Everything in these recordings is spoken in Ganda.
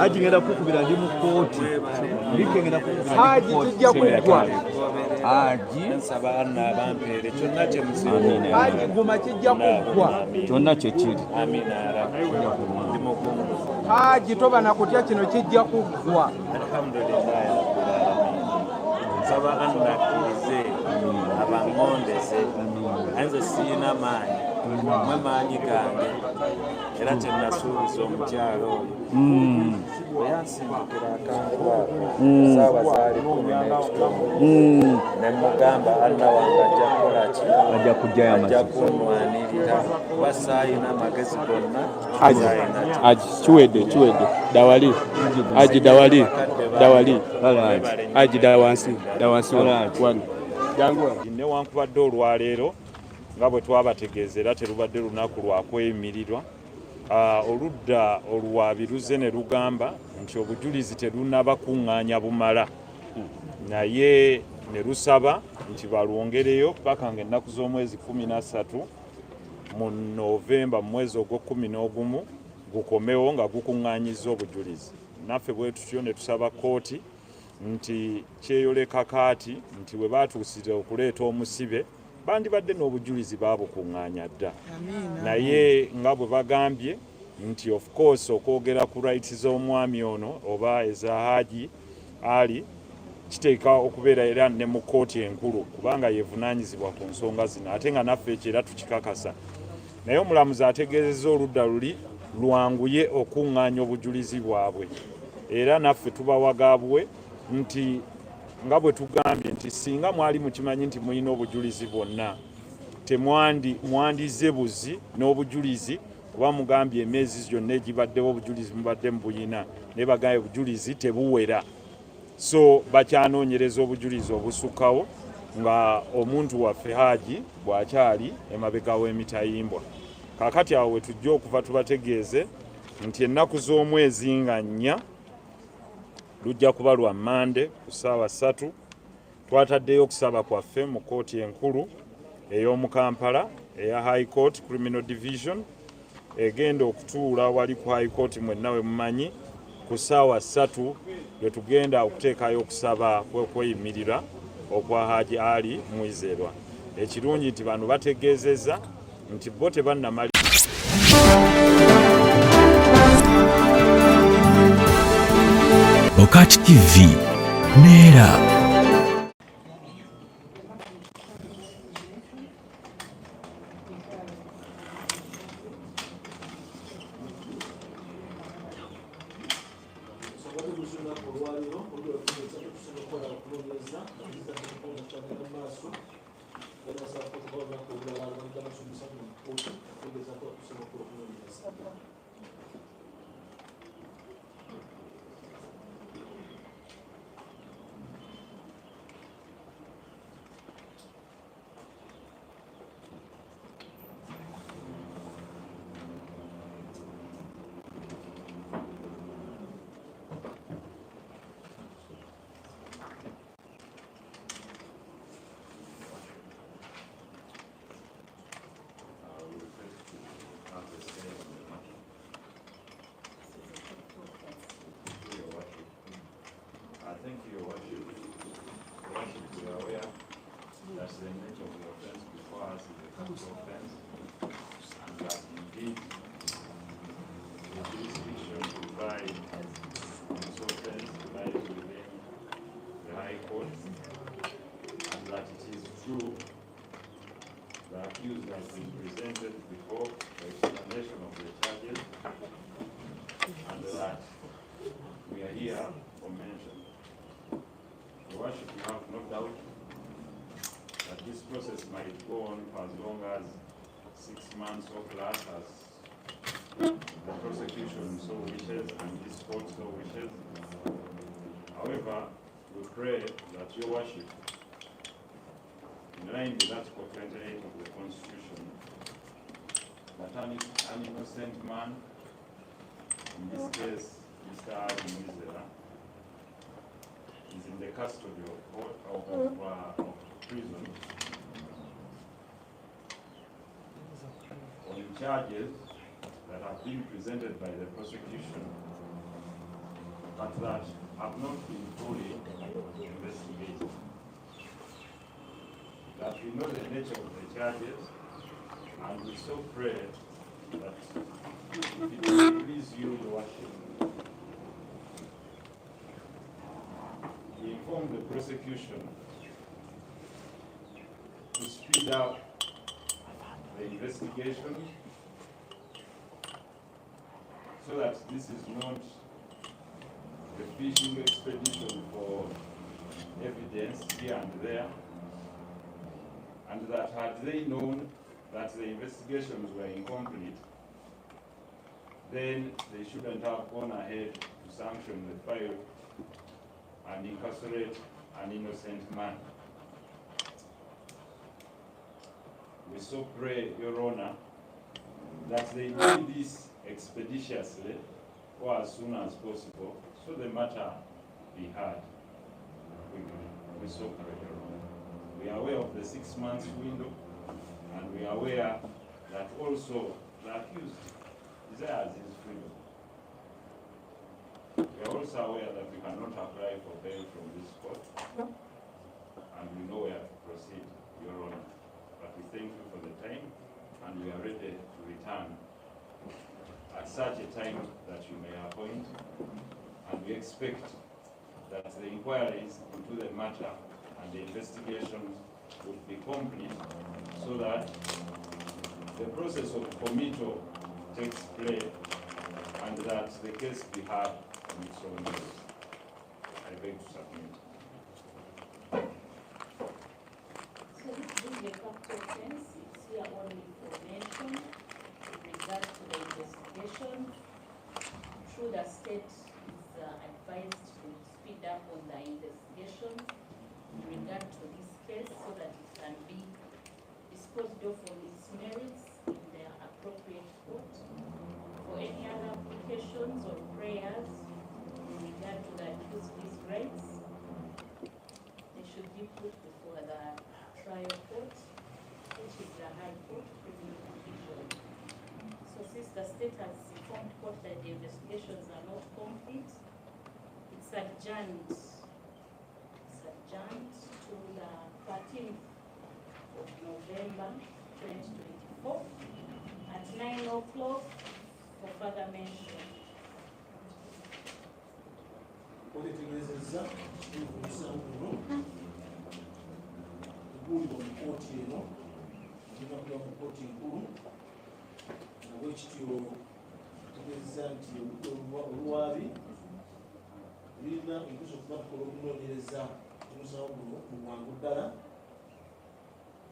Hajji ngenda kukubira ndi mu kooti. Hajji kijja kuggwa. Hajji nsaba Anna abampeere kyonna kye musiima. Hajji guma kijja kuggwa. Kyonna kye kiri. Amina ya Rabbi. Ndi mukungu. Hajji toba na kutya kino kijja kuggwa. Alhamdulillah rabbil alamin. Nsaba Anna akkirize abangondeze anze sirina maanyi mwe maanyi gange era kyenasuubiza omukyalo oyo bwe yansimbukira akantu ako saawa zaali 10 ne mugamba Anna wange ajja kukola ki ajja kunwanirira kuba saayina amagezi gonna Hajji kiwedde dawali Hajji dawali Hajji dawansi wano newankubadde olwaleero nga bwe twabategeeza era terubadde lunaku lwakweyimirirwa oludda oluwaabi luzze ne lugamba nti obujulizi terunaba kuŋŋaanya bumala naye ne lusaba nti balwongereyo paka ng'ennaku z'omwezi 13 mu Novemba mu mwezi ogw'11 gukomewo nga gukuŋŋaanyizza obujulizi. Naffe bwe tutyo ne tusaba kooti nti kyeyoleka kaati nti bwe baatuusira okuleeta omusibe bandibadde n'obujulizi baabukuŋŋaanya dda naye nga bwe bagambye nti of course okwogera ku rights z'omwami ono oba eza Hajji Ali kiteeka okubeera era ne mu kooti enkulu kubanga yevunaanyizibwa ku nsonga zino ate nga naffe ekyo era tukikakasa naye omulamuzi ategeezezza oludda luli lwanguye okuŋŋaanya obujulizi bwabwe era naffe tubawagaabwe nti nga bwe tugambye nti singa mwali mukimanyi nti mulina obujulizi bwonna mwandize buzi n'obujulizi kuba mugambye emyezi gyonna egibaddewo obujulizi mubadde mubuyina naye bagambye obujulizi tebuwera so bakyanoonyereza obujulizi obusukkawo nga omuntu waffe Hajji bw'akyali emabega w'emitayimbwa kaakati awo we tujja okuva tubategeeze nti ennaku z'omwezi nga 4 lujja kuba lwa Mande ku ssaawa 3 twataddeyo okusaba kwaffe mu kooti enkulu ey'omu Kampala eya High Court Criminal Division egenda okutuula wali ku High Court mwenna we mumanyi ku ssaawa 3 lwe tugenda okuteekayo okusaba kw'okweyimirira okwa Hajji Ali Mwizerwa. Ekirungi nti bano bategeezezza nti bo tebannamali Okati TV Neera. That's the nature of the offense before us is a capital offense, and that indeed the jurisdiction to provide this offense lies within the High Court, and that it is true the accused has been presented before the explanation of the charges, and that we are here for mention. Your Worship, you have no doubt that this process might go on for as long as 6 months or plus, as the prosecution so wishes and this court so wishes. However, we pray that Your Worship, in line with Article 28 of the Constitution, that an innocent man, in this case Mr. Ali Mwizerwa, is in the custody of prison on charges that have been presented by the prosecution but that have not been fully investigated. That we know the nature of the charges, and we so pray that if it will please you, Your Worship, we inform the prosecution to speed up the investigation so that this is not a fishing expedition for evidence here and there, and that had they known that the investigations were incomplete, then they shouldn't have gone ahead to sanction the file and incarcerate an innocent man. We so pray, Your Honor, that they do this expeditiously or as soon as possible, so the matter be heard quickly. We so pray, Your Honor. We are aware of the 6 months window, and we are aware that also the accused desires his freedom. We are also aware that we cannot apply for bail from this court, and we know where to proceed, Your Honor. But we thank you for the time, and we are ready to return at such a time that you may appoint, and we expect that the inquiries into the matter and the investigations would be complete so that the process of committal takes place and that the case be heard on its own merits. I beg to submit. So this being a capital offense, it's here only for mention with regard to the investigation. Through the state is advised to speed up on the investigation in regard to this case so that it can be disposed of on its merits in the appropriate court. For any other applications or prayers in regard to the accused's rights, they should be put before the trial court, which is the High Court Criminal Division. So since the state has informed court that the investigations are not complete, it's adjourned to the 13th of November 2024 at 9 o'clock for further mention. Okutegeezezza omusango guno guulibwa mu kkooti eno ginakuba mu kkooti nkulu nabwekityo tegeezezza nti olwabi lulina enkuza okuba tukola okunoonyereza omusango guno mu bwangu ddala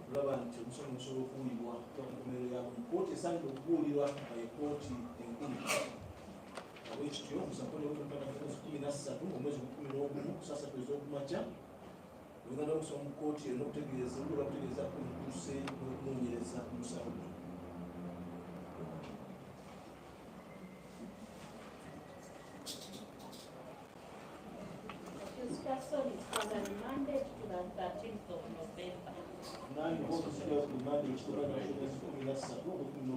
okulaba nti omusango gusobola okuwulibwa okuba mu nkomerero yaabwe mu kkooti esaanidde okubuulirwa nga ye kkooti enkulu. Nabwekityo omusango gw'omwezi 13 omwezi gwa 11 saa 3 ez'okumakya oluganda okusoma mu kkooti erina okutegeeza okutegeeza okutuuse n'okunoonyereza omusango guno. This person is further remanded to the 13th of November. Nine votes to remand ekitongole ky'omwezi 13 ogw'okumi.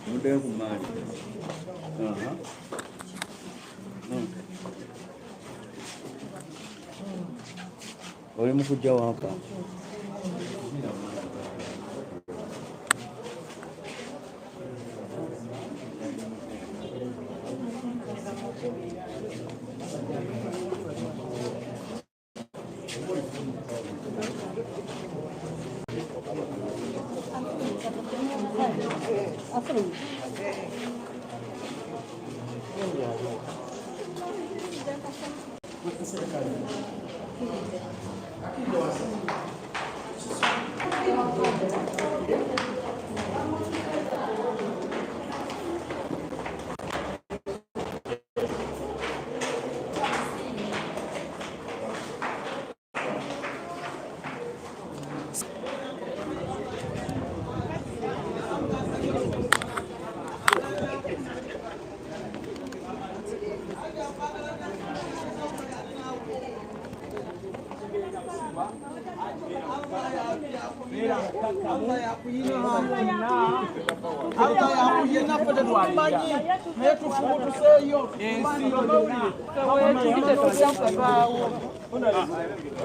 Muda kumali. Oli mukujja waka.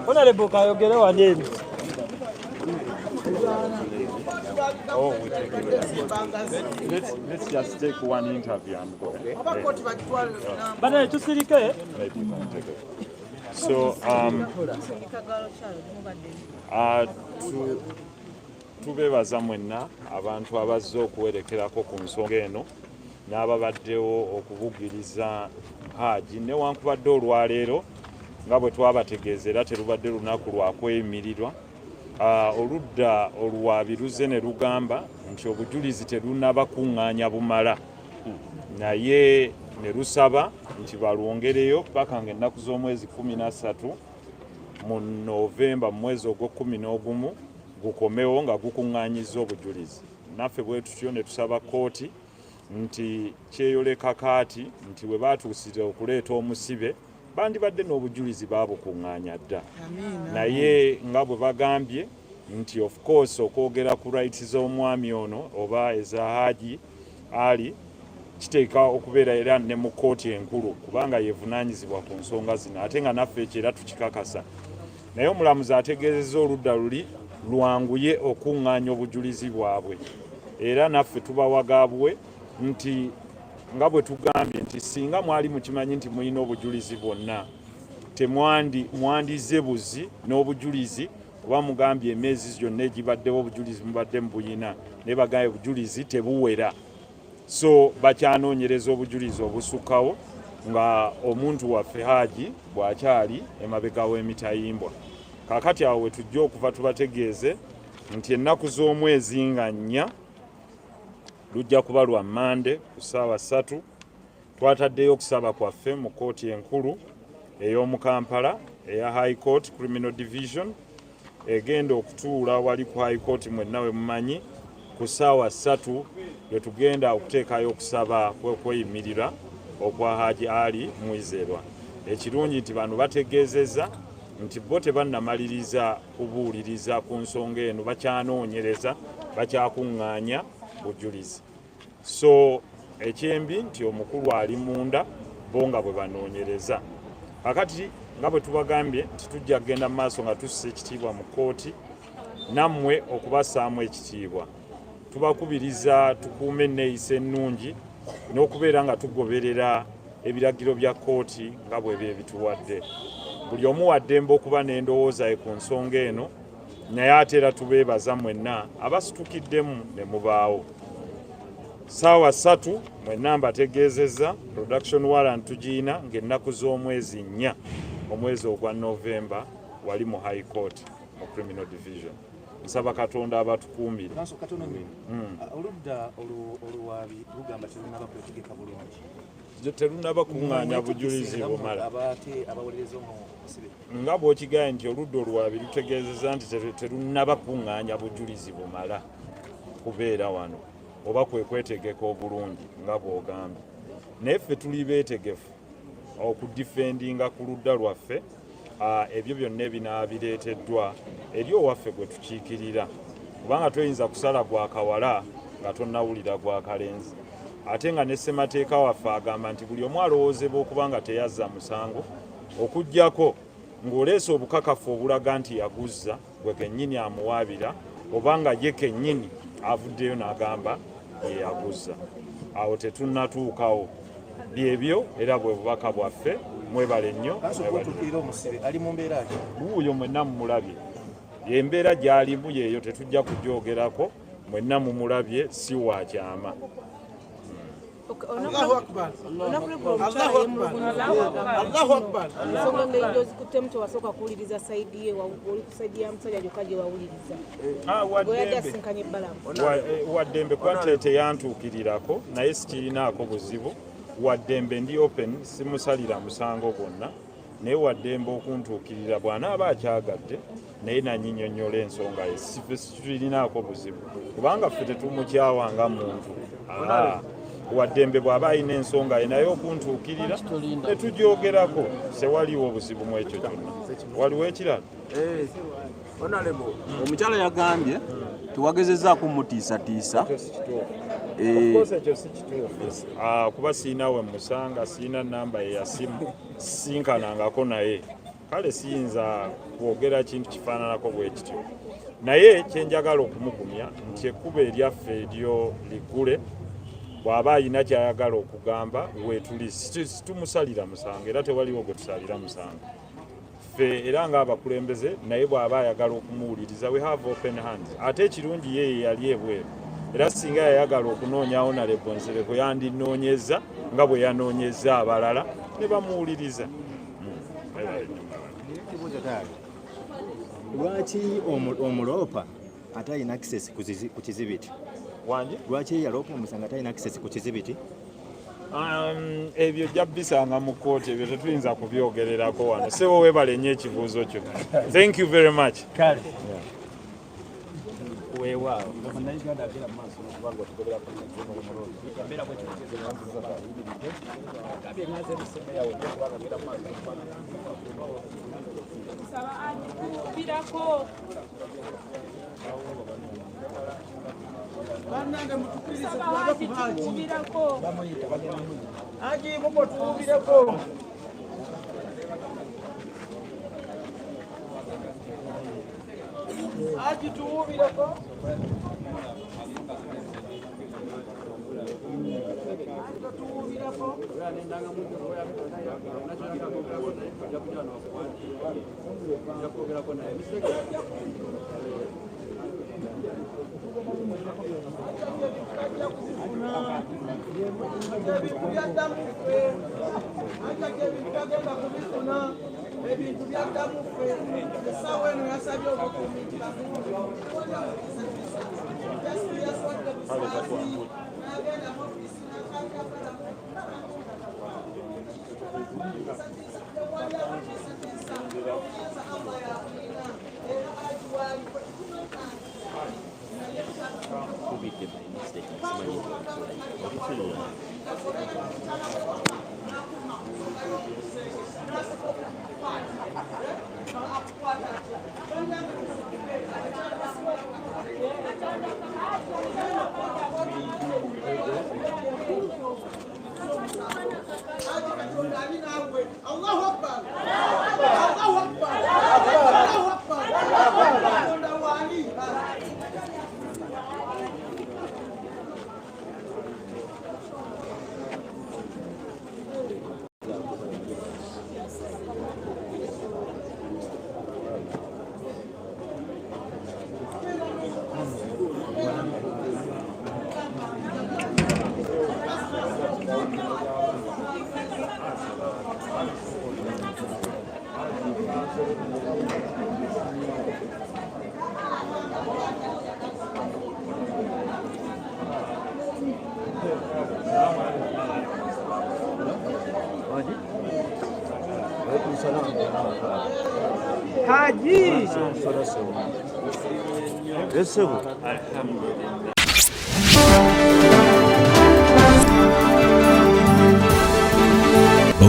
Honorable Kayogere waneni. Oh, we take it. Let's just take one interview and go. Bana tusirike. So tubebaza mwenna abantu abazze okuwerekerako ku nsonga eno n'ababaddewo okubugiriza Hajji newankubadde olwaleero nga bwe twabategeeza era terubadde lunaku lwakweyimirirwa. Oludda oluwaabi luzze ne lugamba nti obujulizi terunabakuŋŋaanya bumala, naye ne lusaba nti balwongereyo paka ng'ennaku z'omwezi 13 mu Novemba mu mwezi ogw'11 gukomewo nga gukuŋŋaanyizza obujulizi. Naffe bwe tutyo ne tusaba kooti nti kyeyoleka kaati nti bwe baatuusira okuleeta omusibe bandibadde n'obujulizi baabukuŋŋaanya dda, naye nga bwe bagambye nti of course okwogera ku rights z'omwami ono oba eza Hajji Ali kiteeka okubeera era ne mu kooti enkulu kubanga yeevunaanyizibwa ku nsonga zino, ate nga naffe ekyo era tukikakasa. Naye omulamuzi ategeezezza oludda luli lwanguye okuŋŋaanya obujulizi bwabwe, era naffe tubawagaabwe nti nga bwe tugambye nti singa mwali mukimanyi nti mulina obujulizi bwonna mwandize buzi n'obujulizi oba mugambye emyezi gyonna egibaddewo obujulizi mubadde mubuyina naye bagambye obujulizi tebuwera. So bakyanoonyereza obujulizi obusukkawo nga omuntu waffe Hajji bw'akyali emabega w'emitayimbwa. Kaakati awo we tujja okuva tubategeeze nti ennaku z'omwezi nga 4 lujja kuba lwa Mande ku ssaawa 3 twataddeyo okusaba kwaffe mu kooti enkulu ey'omu Kampala eya High Court Criminal Division egenda okutuula wali ku High Court mwenna we mumanyi ku ssaawa 3 lwe tugenda okuteekayo okusaba kw'okweyimirira okwa Hajji Ali Mwizerwa. Ekirungi nti bano bategeezezza nti bo tebannamaliriza kubuuliriza ku nsonga eno, bakyanoonyereza bakyakuŋŋaanya bujulizi. So ekyembi nti omukulu ali munda bo nga bwe banoonyereza. Kakati nga bwe tubagambye nti tujja kugenda mu maaso nga tussa ekitiibwa mu kooti nammwe okubassaamu ekitiibwa. Tubakubiriza tukuume enneeyisa ennungi n'okubeera nga tugoberera ebiragiro bya kooti nga bwe bituwadde. Buli omu wa ddembe okuba n'endowooza ye ku nsonga eno, naye ate era tubeebaza mwenna abasitukiddemu ne mubaawo. Ssaawa 3 mwenna mbategeezezza production warrant tugiina ng'ennaku z'omwezi 4 omwezi ogwa Novemba wali mu High Court mu Criminal Division. Nsaba Katonda abatukuumire. Oludda oluwaabi lugamba terunaba kwetegeka bulungi. Terunaba kuŋŋaanya bujulizi bumala. Nga bw'okigaye nti oludda oluwaabi lutegeezezza nti terunaba kuŋŋaanya bujulizi bumala kubeera wano. oba kwe kwetegeka obulungi nga bw'ogambye. Naye ffe tuli beetegefu okudifendinga ku ludda lwaffe ebyo byonna ebinaabireeteddwa eri owaffe gwe tukiikirira, kubanga toyinza kusala gwa kawala nga tonnawulira gwa kalenzi. Ate nga ne ssemateeka waffe agamba nti buli omu alowoozebwa okuba nga teyazza musango okuggyako ng'oleese obukakafu obulaga nti yaguzza gwe kennyini amuwaabira oba nga ye kennyini avuddeyo n'agamba ye yaguzza. Awo tetunnatuukawo. Byebyo era bwe bubaka bwaffe. Mwebale nnyo. Ali mu mbeera ki? Wuuyo mwenna mumulabye. Embeera gy'alimu yeeyo tetujja kujoogerako, mwenna mumulabye si wa kyama. Allahu Akbar. Allahu Akbar. Nsonga ng'enjo zikutte mtu wasooka kuwuliriza sayidi ye sayidi ya musajja gyokka gye wawuliriza. Yasinkanye ebbalamu. Waddembe kuba teyantuukirirako naye sikirinaako buzibu. Waddembe ndi open simusalira musango gwonna naye waddembe okuntuukirira bw'anaaba akyagadde naye nanyinyonnyola ensonga ye sikirinaako buzibu kubanga ffe tetumukyawanga muntu. Waddembe bw'aba alina ensonga ye naye okuntuukirira netugyogerako sewaliwo obuzibu mu ekyo kyonna. Waliwo ekirala? Honorable, omukyala yagambye tuwagezezzaako mutiisatiisa. Ekyo si kituufu. Kuba siina we musanga, siina namba ye ya simu, sinkanangako naye. Kale siyinza kwogera kintu kifaananako bwe kityo. Naye kyenjagala okumugumya nti ekkuba eryaffe eryo liggule. Bw'aba alina ky'ayagala okugamba weetuli situmusalira musango era tewaliwo gwe tusalira musango. Ffe era ng'abakulembeze naye bw'aba ayagala okumuwuliriza we have open hands. Ate ekirungi ye yali ebweru. Era singa yayagala okunoonya Hon Nsereko yandinoonyeza nga bwe yanoonyeza abalala ne bamuwuliriza. Lwaki omuloopa ate alina access ku kizibiti? Wangi? Lwaki yaloopa omusanga ate alina access ku kizibiti? Ebyo jja bisanga mu kkooti, ebyo tetuyinza kubyogererako wano. Sebo weebale nnyo ekibuuzo kyo. Thank you very much. Kale. Hajji muko tuubireko. Hajji tuubireko. Ebintu byaddamu ffe essaawa eno yasabye okukuumikira yaswadde busaasi n'agenda mu ofisi n'akakakala tewali akutiisatiisa omuyanza Allah yakulina era agiwaali Allahu Akbar. Allahu Akbar. Allahu Akbar. Hajji. Alhamdulillah.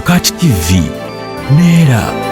Kati TV, Neera.